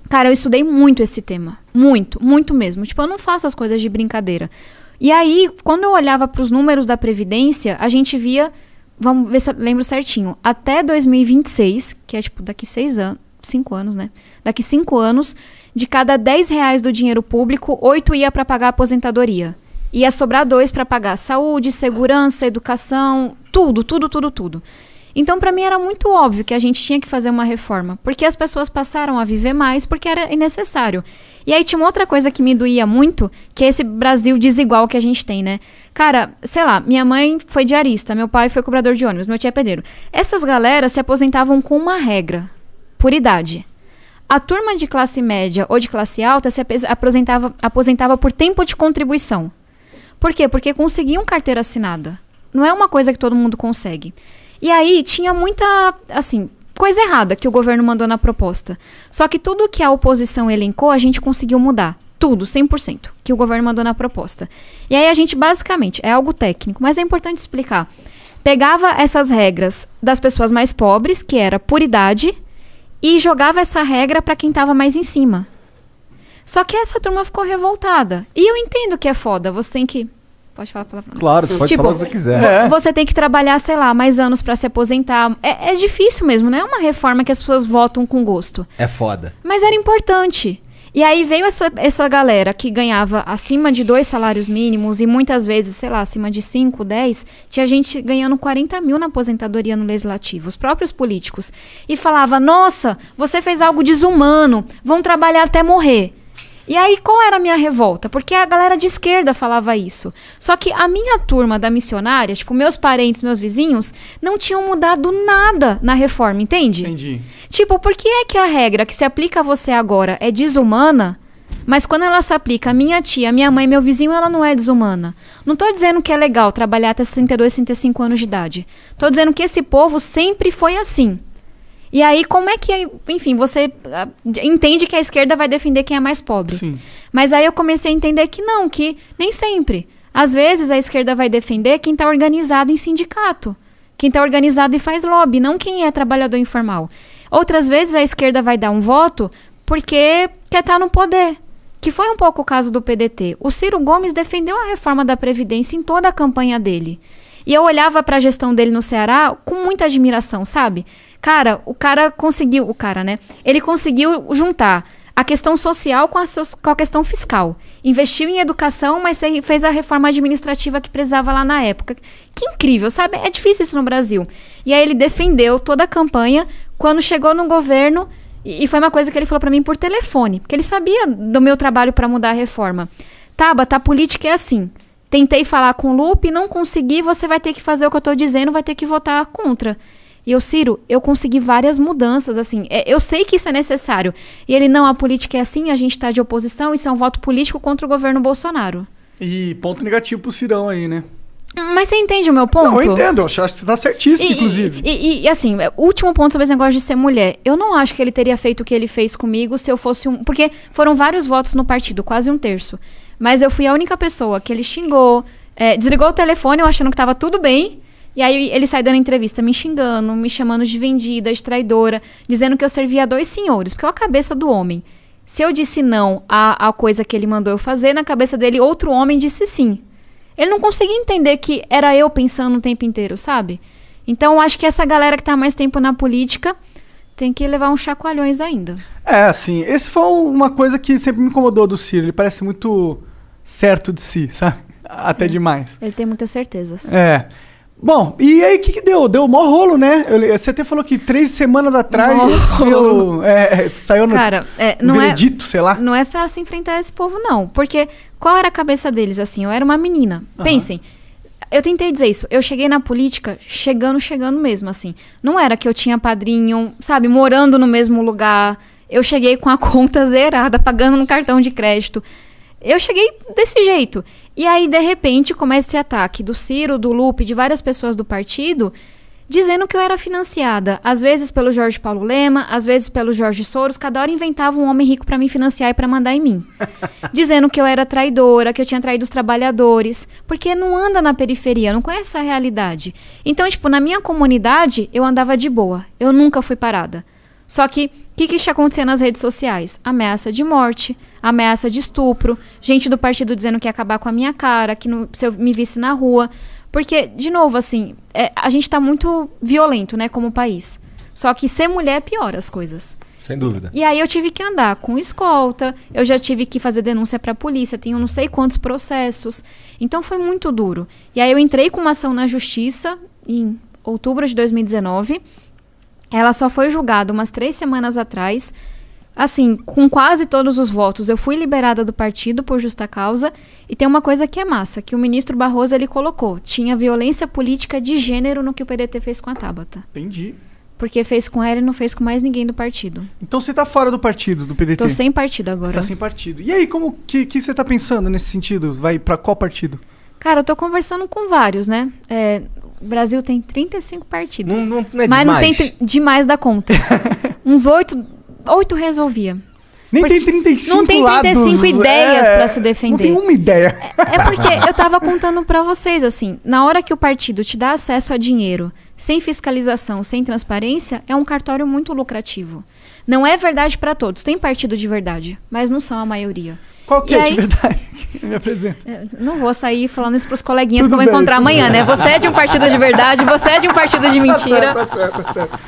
Cara, eu estudei muito esse tema. Muito, muito mesmo. Tipo, eu não faço as coisas de brincadeira. E aí, quando eu olhava para os números da Previdência, a gente via, vamos ver se eu lembro certinho, até 2026, que é tipo daqui 5 anos, né? Daqui 5 anos, de cada R$10 do dinheiro público, 8 ia para pagar a aposentadoria. Ia sobrar 2 para pagar saúde, segurança, educação, tudo. Então, para mim, era muito óbvio que a gente tinha que fazer uma reforma, porque as pessoas passaram a viver mais porque era necessário. E aí tinha uma outra coisa que me doía muito, que é esse Brasil desigual que a gente tem, né? Cara, sei lá, minha mãe foi diarista, meu pai foi cobrador de ônibus, meu tio é pedreiro. Essas galeras se aposentavam com uma regra, por idade. A turma de classe média ou de classe alta se aposentava por tempo de contribuição. Por quê? Porque conseguiam carteira assinada. Não é uma coisa que todo mundo consegue. E aí tinha muita, assim, coisa errada que o governo mandou na proposta. Só que tudo que a oposição elencou, a gente conseguiu mudar. Tudo, 100%, que o governo mandou na proposta. E aí a gente, basicamente, é algo técnico, mas é importante explicar. Pegava essas regras das pessoas mais pobres, que era por idade, e jogava essa regra para quem estava mais em cima. Só que essa turma ficou revoltada. E eu entendo que é foda, você tem que... Pode falar a palavra? Claro, você pode falar o que você quiser. Você tem que trabalhar, sei lá, mais anos pra se aposentar. É difícil mesmo, não é uma reforma que as pessoas votam com gosto. É foda. Mas era importante. E aí veio essa galera que ganhava acima de 2 salários mínimos e muitas vezes, sei lá, acima de 5, 10, tinha gente ganhando 40 mil na aposentadoria no legislativo, os próprios políticos. E falava, nossa, você fez algo desumano, vão trabalhar até morrer. E aí, qual era a minha revolta? Porque a galera de esquerda falava isso. Só que a minha turma da missionária, tipo, meus parentes, meus vizinhos, não tinham mudado nada na reforma, entende? Entendi. Tipo, por que é que a regra que se aplica a você agora é desumana, mas quando ela se aplica a minha tia, minha mãe, meu vizinho, ela não é desumana? Não tô dizendo que é legal trabalhar até 62, 65 anos de idade. Tô dizendo que esse povo sempre foi assim. E aí, como é que, enfim, você entende que a esquerda vai defender quem é mais pobre. Sim. Mas aí eu comecei a entender que não, que nem sempre. Às vezes a esquerda vai defender quem está organizado em sindicato, quem está organizado e faz lobby, não quem é trabalhador informal. Outras vezes a esquerda vai dar um voto porque quer estar no poder, que foi um pouco o caso do PDT. O Ciro Gomes defendeu a reforma da Previdência em toda a campanha dele. E eu olhava para a gestão dele no Ceará com muita admiração, sabe? Cara, ele conseguiu juntar a questão social com a questão fiscal. Investiu em educação, mas fez a reforma administrativa que precisava lá na época. Que incrível, sabe? É difícil isso no Brasil. E aí ele defendeu toda a campanha. Quando chegou no governo, e foi uma coisa que ele falou para mim por telefone, porque ele sabia do meu trabalho para mudar a reforma. Tabata, a política é assim. Tentei falar com o Lupe, não consegui, você vai ter que fazer o que eu estou dizendo, vai ter que votar contra. E eu, Ciro, eu consegui várias mudanças, assim, eu sei que isso é necessário. E ele, não, a política é assim, a gente está de oposição, isso é um voto político contra o governo Bolsonaro. E ponto negativo pro Cirão aí, né? Mas você entende o meu ponto? Não, eu entendo, eu acho que você tá certíssimo, inclusive. E assim, último ponto sobre esse negócio de ser mulher. Eu não acho que ele teria feito o que ele fez comigo se eu fosse porque foram vários votos no partido, quase 1/3. Mas eu fui a única pessoa que ele xingou, desligou o telefone, eu achando que tava tudo bem. E aí ele sai dando entrevista me xingando, me chamando de vendida, de traidora, dizendo que eu servia a 2 senhores, porque é a cabeça do homem. Se eu disse não à coisa que ele mandou eu fazer, na cabeça dele outro homem disse sim. Ele não conseguia entender que era eu pensando o tempo inteiro, sabe? Então eu acho que essa galera que tá mais tempo na política tem que levar uns chacoalhões ainda. Assim, esse foi uma coisa que sempre me incomodou do Ciro. Ele parece muito certo de si, sabe? Até demais. Ele tem muitas certezas. Bom, e aí o que deu? Deu mó rolo, né? Você até falou que 3 semanas atrás saiu no veredito, sei lá. Não é fácil enfrentar esse povo, não. Porque qual era a cabeça deles, assim? Eu era uma menina. Pensem, eu tentei dizer isso. Eu cheguei na política chegando mesmo, assim. Não era que eu tinha padrinho, sabe? Morando no mesmo lugar. Eu cheguei com a conta zerada, pagando no cartão de crédito. Eu cheguei desse jeito. E aí, de repente, começa esse ataque do Ciro, do Lupe, de várias pessoas do partido, dizendo que eu era financiada. Às vezes pelo Jorge Paulo Lema, às vezes pelo Jorge Soros. Cada hora inventava um homem rico para me financiar e para mandar em mim. Dizendo que eu era traidora, que eu tinha traído os trabalhadores. Porque não anda na periferia, não conhece a realidade. Então, tipo, na minha comunidade, eu andava de boa. Eu nunca fui parada. Só que, o que está acontecendo nas redes sociais? Ameaça de morte, ameaça de estupro, gente do partido dizendo que ia acabar com a minha cara, que se eu me visse na rua. Porque, de novo, assim, a gente tá muito violento, né, como país. Só que ser mulher piora as coisas. Sem dúvida. E aí eu tive que andar com escolta, eu já tive que fazer denúncia pra polícia, tenho não sei quantos processos. Então foi muito duro. E aí eu entrei com uma ação na justiça em outubro de 2019. Ela só foi julgada umas 3 semanas atrás. Assim, com quase todos os votos, eu fui liberada do partido por justa causa. E tem uma coisa que é massa, que o ministro Barroso, ele colocou. Tinha violência política de gênero no que o PDT fez com a Tabata. Entendi. Porque fez com ela e não fez com mais ninguém do partido. Então você tá fora do partido, do PDT? Tô sem partido agora. Você tá sem partido. E aí, como que você tá pensando nesse sentido? Vai pra qual partido? Cara, eu tô conversando com vários, né? O Brasil tem 35 partidos. Não é mas demais. Não tem demais da conta. Uns 8 resolvia. Nem tem 35 Não tem 35 ideias pra se defender. Não tem uma ideia. É porque eu tava contando pra vocês, assim, na hora que o partido te dá acesso a dinheiro, sem fiscalização, sem transparência, é um cartório muito lucrativo. Não é verdade pra todos. Tem partido de verdade, mas não são a maioria. Qual que é de verdade? Me apresenta. Não vou sair falando isso pros coleguinhas que eu vou encontrar amanhã, né? Você é de um partido de verdade, você é de um partido de mentira. Tá certo.